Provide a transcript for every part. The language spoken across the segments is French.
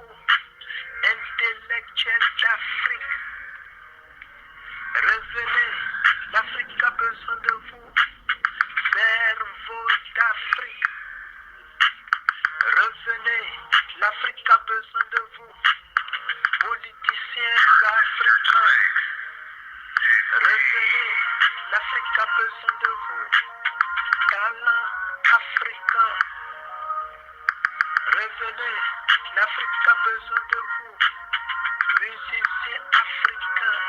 vous, intellectuels d'Afrique. Revenez, l'Afrique a besoin de vous. Cerveau d'Afrique. Revenez, l'Afrique a besoin de vous. Politiciens africains. Revenez, l'Afrique a besoin de vous. Talents africains. Revenez, l'Afrique a besoin de vous. Musiciens africains.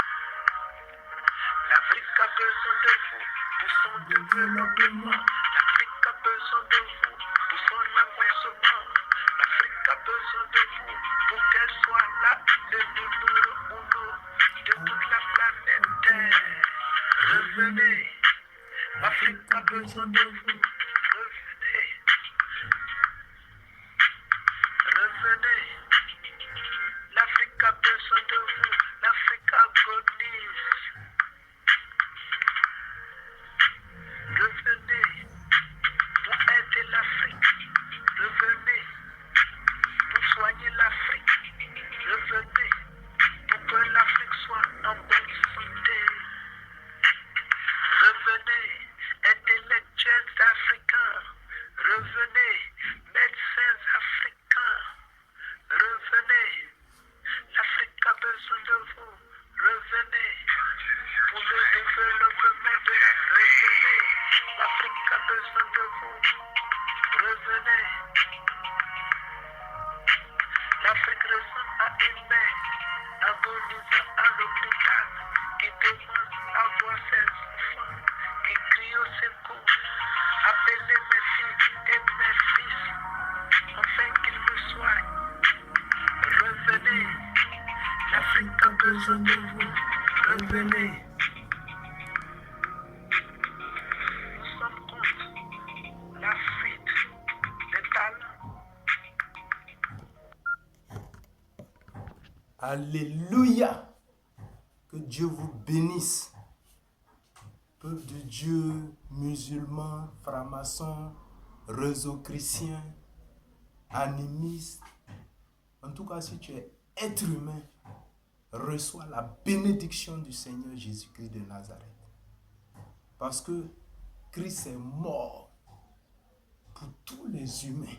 L'Afrique a besoin de vous pour son développement. L'Afrique a besoin de vous pour son avancement. L'Afrique a besoin de vous pour qu'elle soit là, le numéro uno de toute la planète Terre. Revenez, l'Afrique a besoin de vous. Revenez. Revenez. L'Afrique a besoin de vous. L'Afrique agonise. Revenez pour aider l'Afrique. Revenez pour soigner l'Afrique. Revenez pour que l'Afrique soit en bonne santé. Revenez, intellectuels africains. Revenez, médecins africains. Revenez, l'Afrique a besoin de vous. Revenez pour le développement de la revenez. L'Afrique a besoin de vous. Revenez. L'Afrique ressemble à une mère agonisant à l'hôpital qui demande à voir ses enfants, qui crie au secours. Appelez mes filles et mes fils afin qu'ils me soignent. Revenez. L'Afrique a besoin de vous. Revenez. Nous sommes contre la fuite des talents. Alléluia. Que Dieu vous bénisse. Peuple de Dieu, musulmans, francs-maçons, réseaux chrétiens, animistes. En tout cas, si tu es être humain, reçois la bénédiction du Seigneur Jésus-Christ de Nazareth. Parce que Christ est mort pour tous les humains.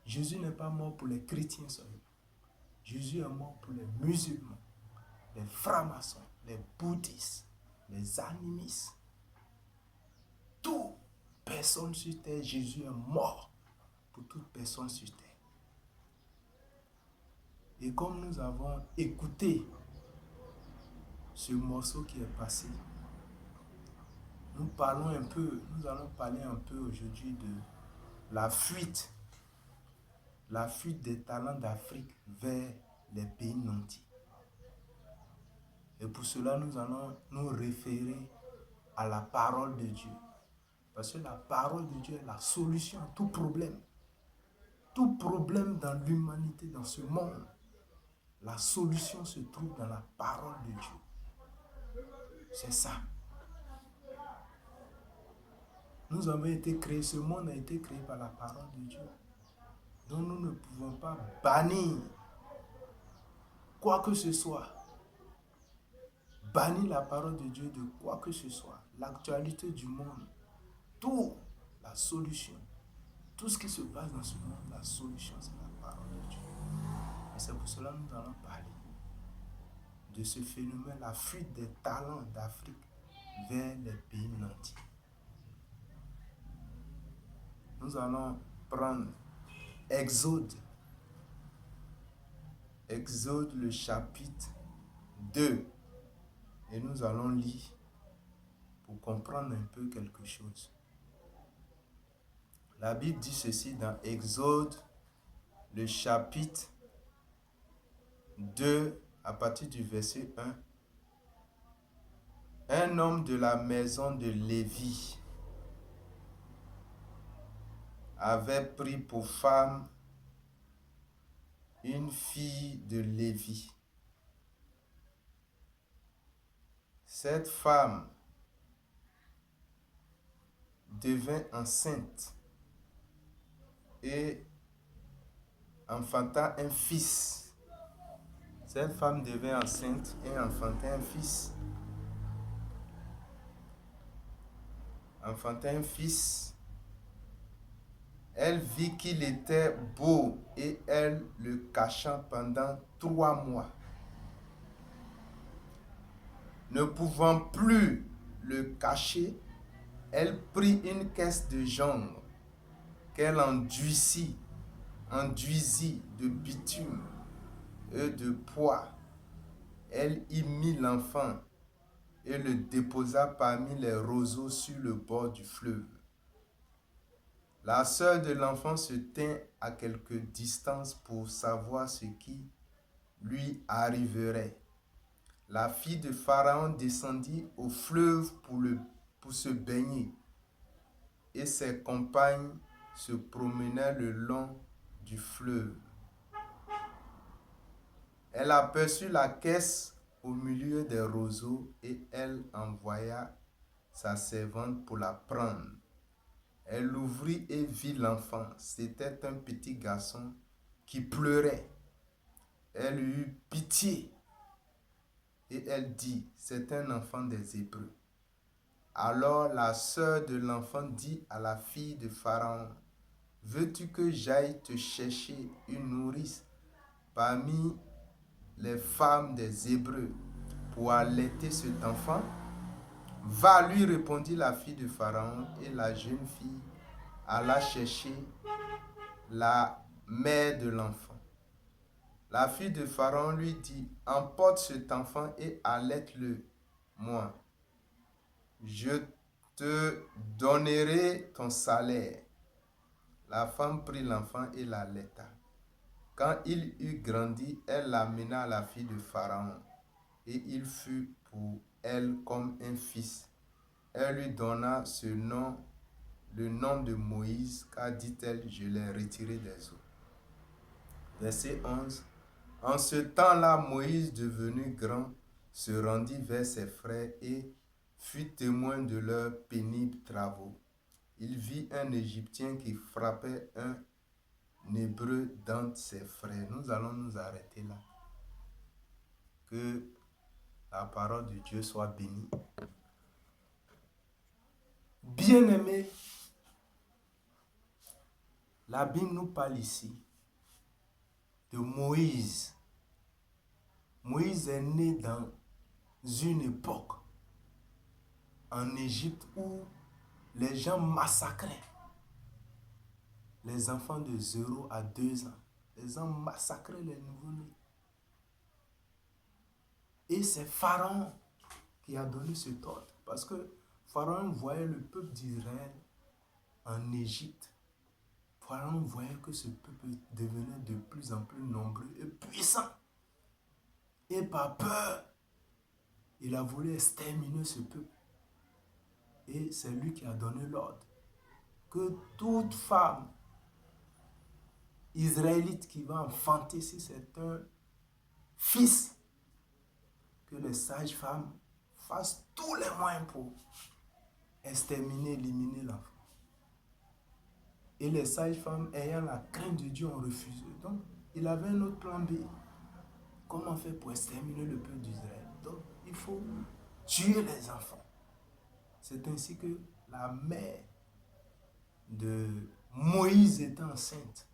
Jésus n'est pas mort pour les chrétiens seulement. Jésus est mort pour les musulmans, les francs-maçons, les bouddhistes, les animistes. Toute personne sur terre, Jésus est mort pour toute personne sur terre. Et comme nous avons écouté ce morceau qui est passé, nous allons parler un peu aujourd'hui de la fuite des talents d'Afrique vers les pays nantis. Et pour cela, nous allons nous référer à la parole de Dieu. Parce que la parole de Dieu est la solution à tout problème. Tout problème dans l'humanité, dans ce monde, la solution se trouve dans la parole de Dieu. C'est ça. Nous avons été créés, ce monde a été créé par la parole de Dieu. Donc nous ne pouvons pas bannir quoi que ce soit. Bannir la parole de Dieu de quoi que ce soit. L'actualité du monde, tout, la solution. Tout ce qui se passe dans ce monde, la solution, c'est la parole de Dieu. Et c'est pour cela que nous allons parler de ce phénomène, la fuite des talents d'Afrique vers les pays nantis. Nous allons prendre Exode le chapitre 2 et nous allons lire pour comprendre un peu quelque chose. La Bible dit ceci dans Exode le chapitre 2 à partir du verset 1. Un homme de la maison de Lévi avait pris pour femme une fille de Lévi. Cette femme devint enceinte et enfanta un fils. Cette femme devint enceinte et enfanta un fils. Enfanta un fils. Elle vit qu'il était beau et elle le cacha pendant 3 mois. Ne pouvant plus le cacher, elle prit une caisse de jonc qu'elle enduisit de bitume et de poix. Elle y mit l'enfant et le déposa parmi les roseaux sur le bord du fleuve. La sœur de l'enfant se tint à quelque distance pour savoir ce qui lui arriverait. La fille de Pharaon descendit au fleuve pour se baigner, et ses compagnes se promenaient le long du fleuve. Elle aperçut la caisse au milieu des roseaux et elle envoya sa servante pour la prendre. Elle l'ouvrit et vit l'enfant. C'était un petit garçon qui pleurait. Elle eut pitié et elle dit, c'est un enfant des Hébreux. Alors la sœur de l'enfant dit à la fille de Pharaon, veux-tu que j'aille te chercher une nourrice parmi les femmes des Hébreux pour allaiter cet enfant? Va, lui répondit la fille de Pharaon, et la jeune fille alla chercher la mère de l'enfant. La fille de Pharaon lui dit, emporte cet enfant et allaite-le, moi. Je te donnerai ton salaire. La femme prit l'enfant et l'allaita. Quand il eut grandi, elle l'amena à la fille de Pharaon, et il fut pour elle comme un fils. Elle lui donna le nom de Moïse, car dit-elle, je l'ai retiré des eaux. Verset 11. En ce temps-là, Moïse, devenu grand, se rendit vers ses frères et fut témoin de leurs pénibles travaux. Il vit un Égyptien qui frappait un Hébreu d'entre ses frères. Nous allons nous arrêter là. Que la parole de Dieu soit bénie. Bien-aimés, la Bible nous parle ici de Moïse. Moïse est né dans une époque en Égypte où les gens massacraient les enfants de 0 à 2 ans. Les gens massacraient les nouveau-nés. Et c'est Pharaon qui a donné cet ordre. Parce que Pharaon voyait le peuple d'Israël en Égypte. Pharaon voyait que ce peuple devenait de plus en plus nombreux et puissant. Et par peur, il a voulu exterminer ce peuple. Et c'est lui qui a donné l'ordre que toute femme israélite qui va enfanter, si c'est un fils, que les sages-femmes fassent tous les moyens pour exterminer, éliminer l'enfant. Et les sages-femmes, ayant la crainte de Dieu, ont refusé. Donc, il avait un autre plan B. Comment faire pour exterminer le peuple d'Israël? Donc, il faut tuer les enfants. C'est ainsi que la mère de Moïse était enceinte.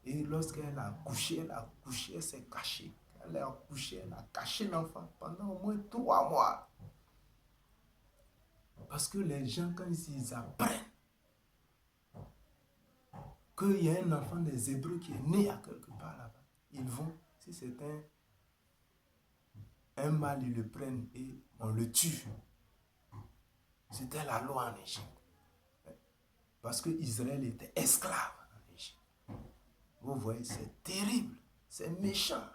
Et lorsqu'elle a accouché, elle s'est cachée. Elle a accouché, elle a caché l'enfant pendant au moins 3 mois. Parce que les gens, quand ils apprennent qu'il y a un enfant des Hébreux qui est né à quelque part là-bas, ils vont, si c'est un mâle, ils le prennent et on le tue. C'était la loi en Égypte. Parce que Israël était esclave en Égypte. Vous voyez, c'est terrible, c'est méchant.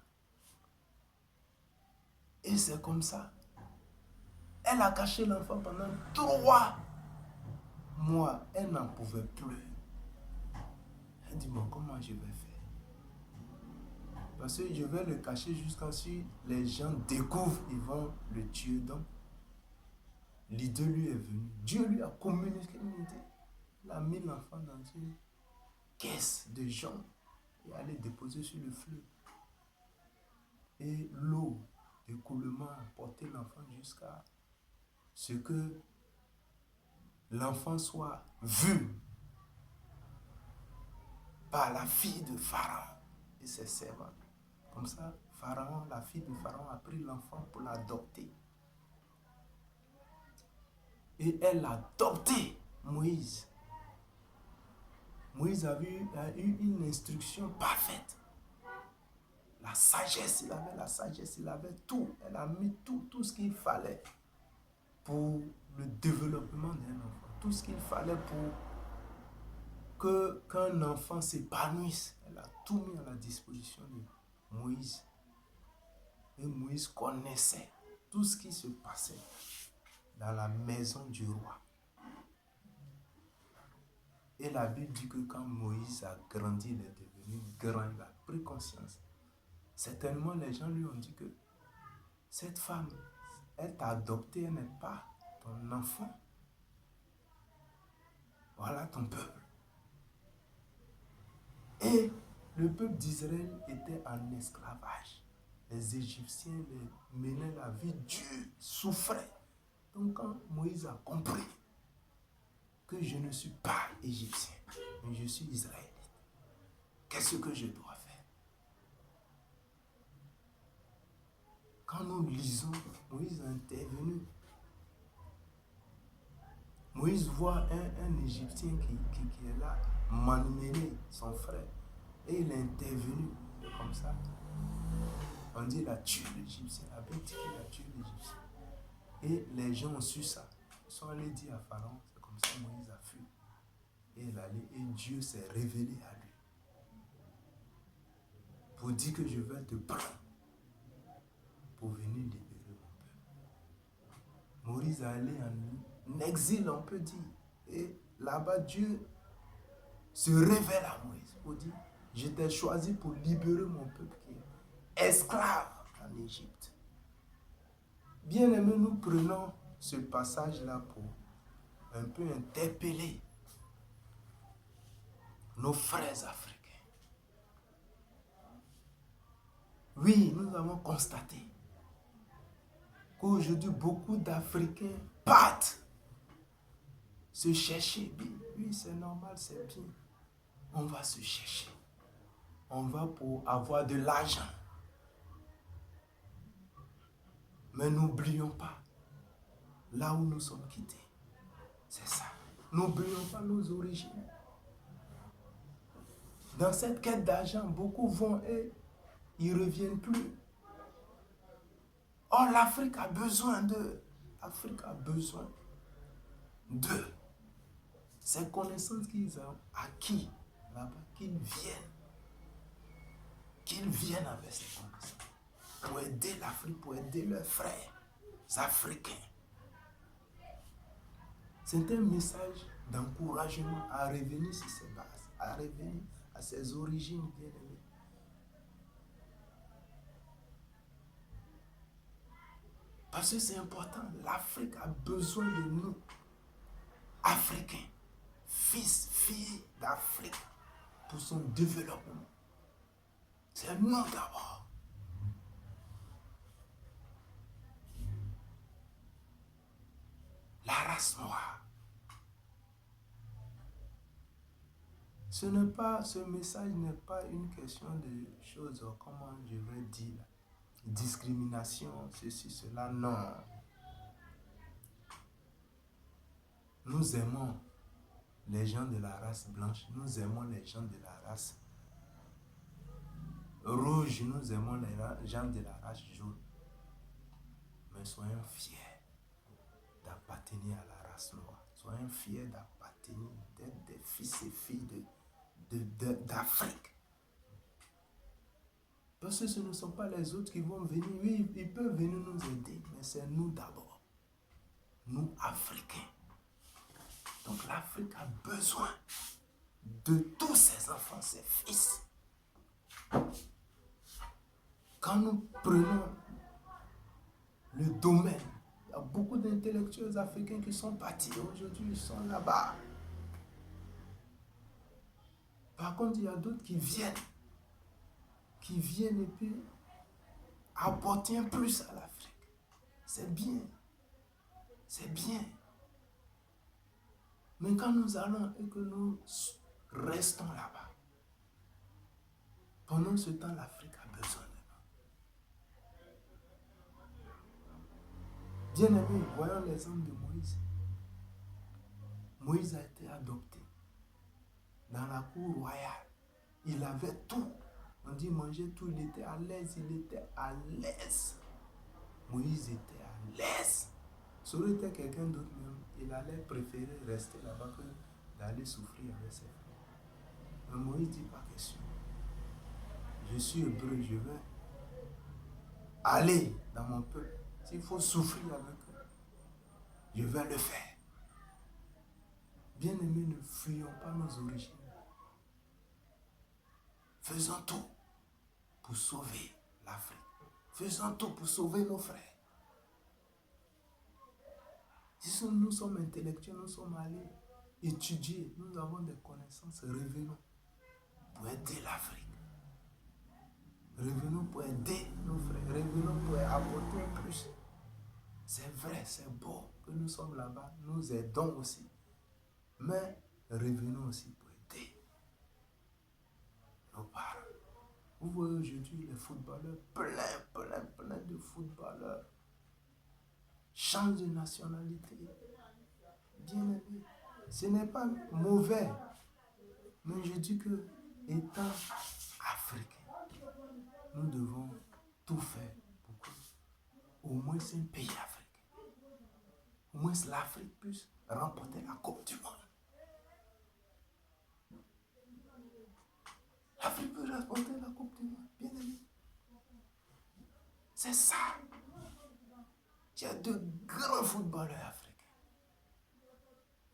Et c'est comme ça. Elle a caché l'enfant pendant 3 mois. Elle n'en pouvait plus. Elle dit, bon, comment je vais faire? Parce que je vais le cacher jusqu'à ce que les gens découvrent, ils vont le tuer. Donc, l'idée lui est venue. Dieu lui a communiqué une idée. Il a mis l'enfant dans une caisse de jonc. et aller déposer sur le fleuve. Et l'eau d'écoulement portait l'enfant jusqu'à ce que l'enfant soit vu par la fille de Pharaon et ses servantes. Comme ça, Pharaon, la fille de Pharaon a pris l'enfant pour l'adopter. Et elle a adopté Moïse. Moïse a eu une instruction parfaite. La sagesse, il avait la sagesse, il avait tout. Elle a mis tout ce qu'il fallait pour le développement d'un enfant. Tout ce qu'il fallait pour qu'un enfant s'épanouisse. Elle a tout mis à la disposition de Moïse. Et Moïse connaissait tout ce qui se passait dans la maison du roi. Et la Bible dit que quand Moïse a grandi, il est devenu grand, il a pris conscience. Certainement, les gens lui ont dit que cette femme, elle t'a adopté, elle n'est pas ton enfant. Voilà ton peuple. Et le peuple d'Israël était en esclavage. Les Égyptiens les menaient la vie dure, souffraient. Donc quand Moïse a compris que je ne suis pas égyptien, mais je suis israélite, qu'est-ce que je dois faire? Quand nous lisons, Moïse est intervenu. Moïse voit un Égyptien qui est là, malmené son frère. Et il est intervenu comme ça. On dit qu'il a tué l'Égyptien. La Bible dit qu'il a tué l'Égyptien. Et les gens ont su ça. Ils sont allés dire à Pharaon, c'est comme ça Moïse a fui. Et il allait, et Dieu s'est révélé à lui. Pour dire que je vais te prendre pour venir libérer mon peuple. Moïse est allé en exil, on peut dire. Et là-bas, Dieu se révèle à Moïse pour dire, je t'ai choisi pour libérer mon peuple qui est esclave en Égypte. Bien aimé, nous prenons ce passage-là pour un peu interpeller nos frères africains. Oui, nous avons constaté qu'aujourd'hui, beaucoup d'Africains partent se chercher. Oui, c'est normal, c'est bien. On va se chercher. On va pour avoir de l'argent. Mais n'oublions pas, là où nous sommes quittés, c'est ça. N'oublions pas nos origines. Dans cette quête d'argent, beaucoup vont et ils ne reviennent plus. Or, l'Afrique a besoin d'eux. L'Afrique a besoin d'eux. Ces connaissances qu'ils ont acquis là-bas, qu'ils viennent avec ces connaissances pour aider l'Afrique, pour aider leurs frères africains. C'est un message d'encouragement à revenir sur ses bases, à revenir à ses origines bien-aimées. Parce que c'est important, l'Afrique a besoin de nous, Africains, fils, filles d'Afrique, pour son développement. C'est nous d'abord. La race noire. Ce message n'est pas une question de choses, comment je vais dire, discrimination, ceci, cela, non. Nous aimons les gens de la race blanche, nous aimons les gens de la race rouge, nous aimons les gens de la race jaune. Mais soyons fiers d'appartenir à la race noire. Soyons fiers d'appartenir, d'être des fils et filles d'Afrique. Parce que ce ne sont pas les autres qui vont venir. Oui, ils peuvent venir nous aider, mais c'est nous d'abord. Nous, Africains. Donc l'Afrique a besoin de tous ses enfants, ses fils. Quand nous prenons le domaine, il y a beaucoup d'intellectuels africains qui sont partis. Aujourd'hui, ils sont là-bas. Par contre, il y a d'autres qui viennent qui viennent et puis apporter plus à l'Afrique. C'est bien. C'est bien. Mais quand nous allons et que nous restons là-bas, pendant ce temps, l'Afrique a besoin de nous. Bien-aimés, voyons l'exemple de Moïse. Moïse a été adopté dans la cour royale. Il avait tout. On dit manger tout, il était à l'aise, Moïse était à l'aise. Ça aurait été quelqu'un d'autre même, il allait préférer rester là-bas que d'aller souffrir avec ses frères. Mais Moïse dit pas question. Je suis hébreu, je vais aller dans mon peuple. S'il faut souffrir avec eux, je vais le faire. Bien-aimés, ne fuyons pas nos origines. Faisons tout pour sauver l'Afrique. Faisons tout pour sauver nos frères. Si nous sommes intellectuels, nous sommes allés étudier, nous avons des connaissances, revenons pour aider l'Afrique. Revenons pour aider nos frères, revenons pour apporter plus. C'est vrai, c'est beau que nous sommes là-bas, nous aidons aussi. Mais revenons aussi pour aider nos parents. Vous voyez aujourd'hui les footballeurs, plein de footballeurs changent de nationalité. Bien aimé, ce n'est pas mauvais, mais je dis que étant africain, nous devons tout faire pour que au moins c'est un pays africain. Au moins l'Afrique puisse remporter la Coupe du Monde. L'Afrique peut remporter la Coupe du Monde, bien aimé. C'est ça. Il y a de grands footballeurs africains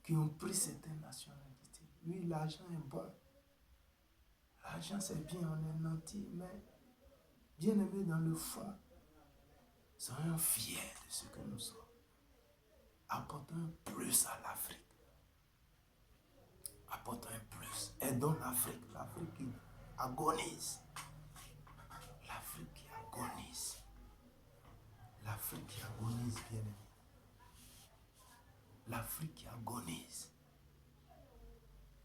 qui ont pris certaines nationalités. Oui, l'argent est bon. L'argent c'est bien, on est nanti, mais bien aimé dans le fond, soyons fiers de ce que nous sommes. Apportons plus à l'Afrique. Apportons plus. Aidons l'Afrique. L'Afrique qui agonise. L'Afrique qui agonise. L'Afrique qui agonise, bien aimé. L'Afrique qui agonise.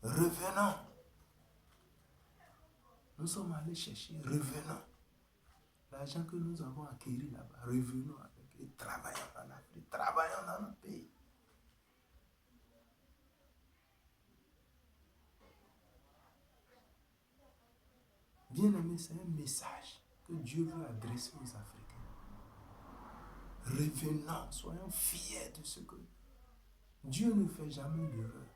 Revenons. Nous sommes allés chercher, revenons. L'argent que nous avons acquis là-bas, revenons avec et travaillons en Afrique, travaillons dans notre pays. Bien aimé, c'est un message que Dieu veut adresser aux Africains. Revenons, soyons fiers de ce que Dieu ne fait jamais d'erreur.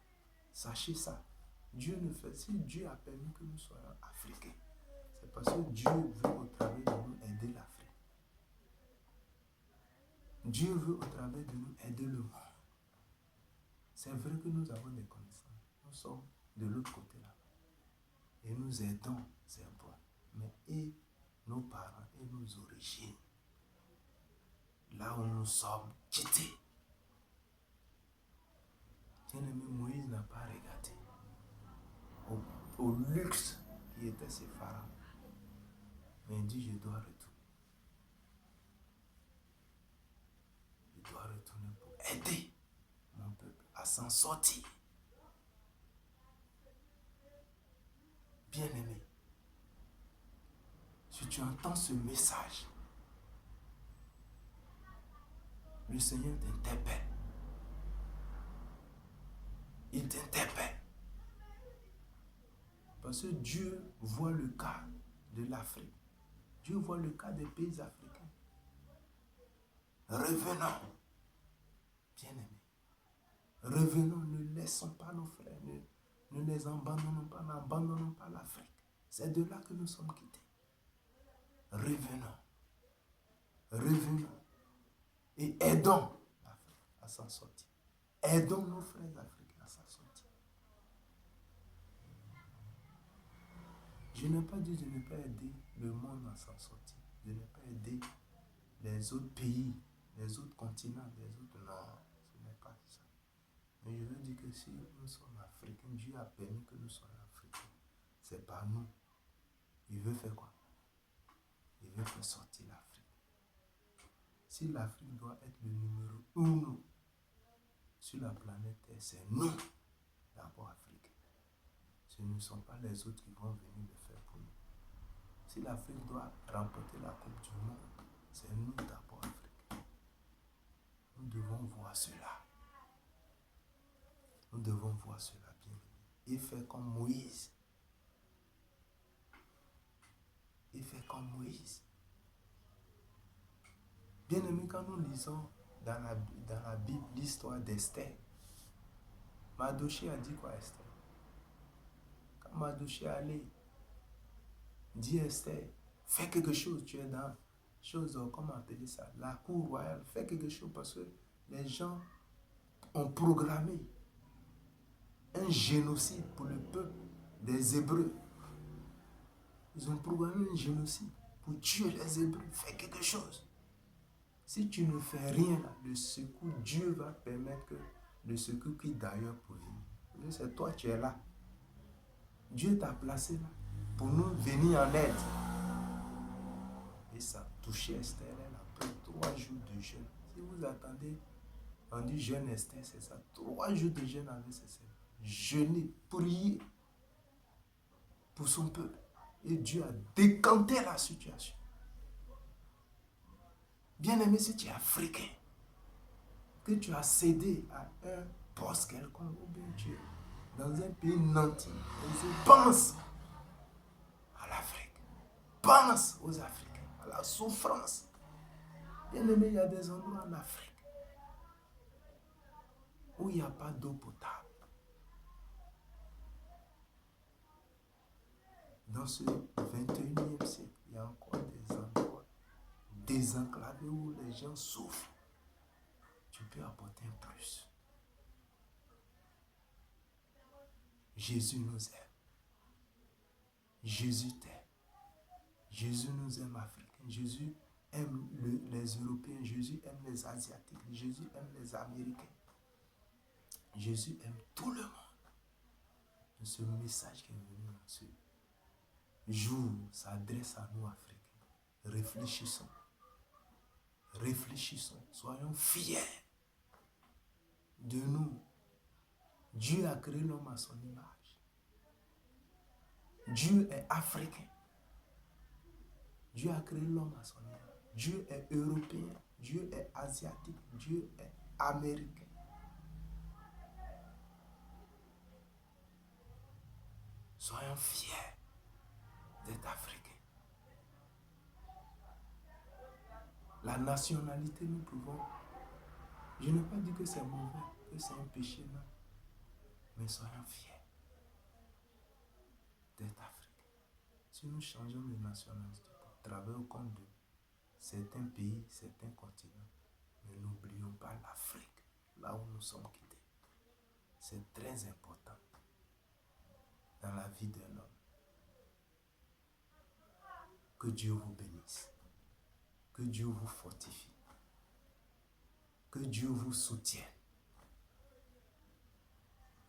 Sachez ça. Si Dieu a permis que nous soyons africains, c'est parce que Dieu veut au travers de nous aider l'Afrique. Dieu veut au travers de nous aider le monde. C'est vrai que nous avons des connaissances. Nous sommes de l'autre côté là. Et nous aidons ces bois. Mais et nos parents et nos origines, là où nous sommes quittés. Bien-aimé, Moïse n'a pas regardé au luxe qui était ses pharaons. Mais il dit, je dois retourner. Je dois retourner pour aider mon peuple à s'en sortir. Bien-aimé, si tu entends ce message, le Seigneur t'interpelle. Il t'interpelle. Parce que Dieu voit le cas de l'Afrique. Dieu voit le cas des pays africains. Revenons, bien-aimés. Revenons, ne laissons pas nos frères, ne les abandonnons pas, n'abandonnons pas l'Afrique. C'est de là que nous sommes quittés. Revenons. Revenons. Et aidons l'Afrique à s'en sortir. Aidons nos frères africains à s'en sortir. Je n'ai pas dit de ne pas aider le monde à s'en sortir. Je n'ai pas aidé les autres pays, les autres continents, les autres. Non, ce n'est pas ça. Mais je veux dire que si nous sommes africains, Dieu a permis que nous soyons africains. C'est pas nous. Il veut faire quoi? Il veut faire sortir l'Afrique. Si l'Afrique doit être le numéro 1 sur la planète Terre, c'est nous, d'abord africains. Ce ne sont pas les autres qui vont venir le faire pour nous. Si l'Afrique doit remporter la Coupe du Monde, c'est nous d'abord africains. Nous devons voir cela. Nous devons voir cela bien. Et faire comme Moïse. Et faire comme Moïse. Bien aimé, quand nous lisons dans la Bible l'histoire d'Esther, Mardochée a dit quoi, Esther? Quand Mardochée est allé, dit Esther, fais quelque chose, tu es dans comment appeler ça, la cour royale, fais quelque chose parce que les gens ont programmé un génocide pour le peuple des Hébreux. Ils ont programmé un génocide pour tuer les Hébreux. Fais quelque chose. Si tu ne fais rien, le secours, Dieu va permettre que le secours quitte d'ailleurs pour venir. C'est toi, tu es là. Dieu t'a placé là pour nous venir en aide. Et ça a touché Esther. Elle a pris 3 jours de jeûne. Si vous attendez, on dit jeûne Esther, c'est ça. 3 jours de jeûne avec ses sœurs. Jeûner, prier pour son peuple. Et Dieu a décanté la situation. Bien-aimé, si tu es africain, que tu as cédé à un poste quelconque, ou bien tu es dans un pays nanti, pense à l'Afrique. Pense aux Africains, à la souffrance. Bien-aimé, il y a des endroits en Afrique où il n'y a pas d'eau potable. Dans ce 21e siècle, il y a encore des endroits désenclavés où les gens souffrent. Tu peux apporter un plus. Jésus nous aime. Jésus t'aime. Jésus nous aime africains. Jésus aime les Européens. Jésus aime les Asiatiques. Jésus aime les Américains. Jésus aime tout le monde. Et ce message qui est venu dans ce jour s'adresse à nous, Africains. Réfléchissons. Réfléchissons. Soyons fiers de nous. Dieu a créé l'homme à son image. Dieu est africain. Dieu a créé l'homme à son image. Dieu est européen. Dieu est asiatique. Dieu est américain. Soyons fiers d'être africains. La nationalité, nous pouvons... Je n'ai pas dit que c'est mauvais, que c'est un péché, non. Mais soyons fiers d'être africains. Si nous changeons de nationalité pour travailler au compte de certains pays, certains continents, mais n'oublions pas l'Afrique, là où nous sommes quittés. C'est très important dans la vie d'un homme. Que Dieu vous bénisse. Que Dieu vous fortifie. Que Dieu vous soutienne.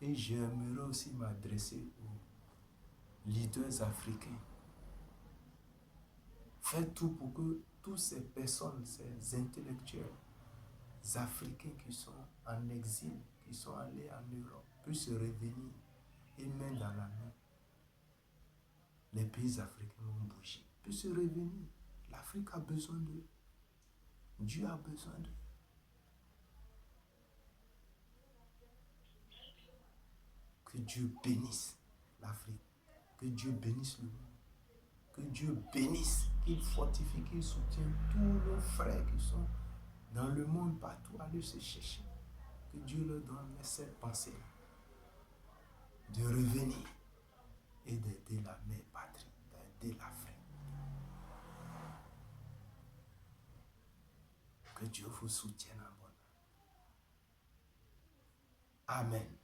Et j'aimerais aussi m'adresser aux leaders africains. Faites tout pour que toutes ces personnes, ces intellectuels africains qui sont en exil, qui sont allés en Europe, puissent revenir et main dans la main. Les pays africains vont bouger, puissent revenir. L'Afrique a besoin d'eux. Dieu a besoin d'eux. Que Dieu bénisse l'Afrique. Que Dieu bénisse le monde. Que Dieu bénisse, qu'il fortifie, qu'il soutienne tous nos frères qui sont dans le monde partout à aller se chercher. Que Dieu leur donne cette pensée de revenir et d'aider la mère patrie, d'aider l'Afrique. Que Dieu vous soutienne en bonheur. Amen.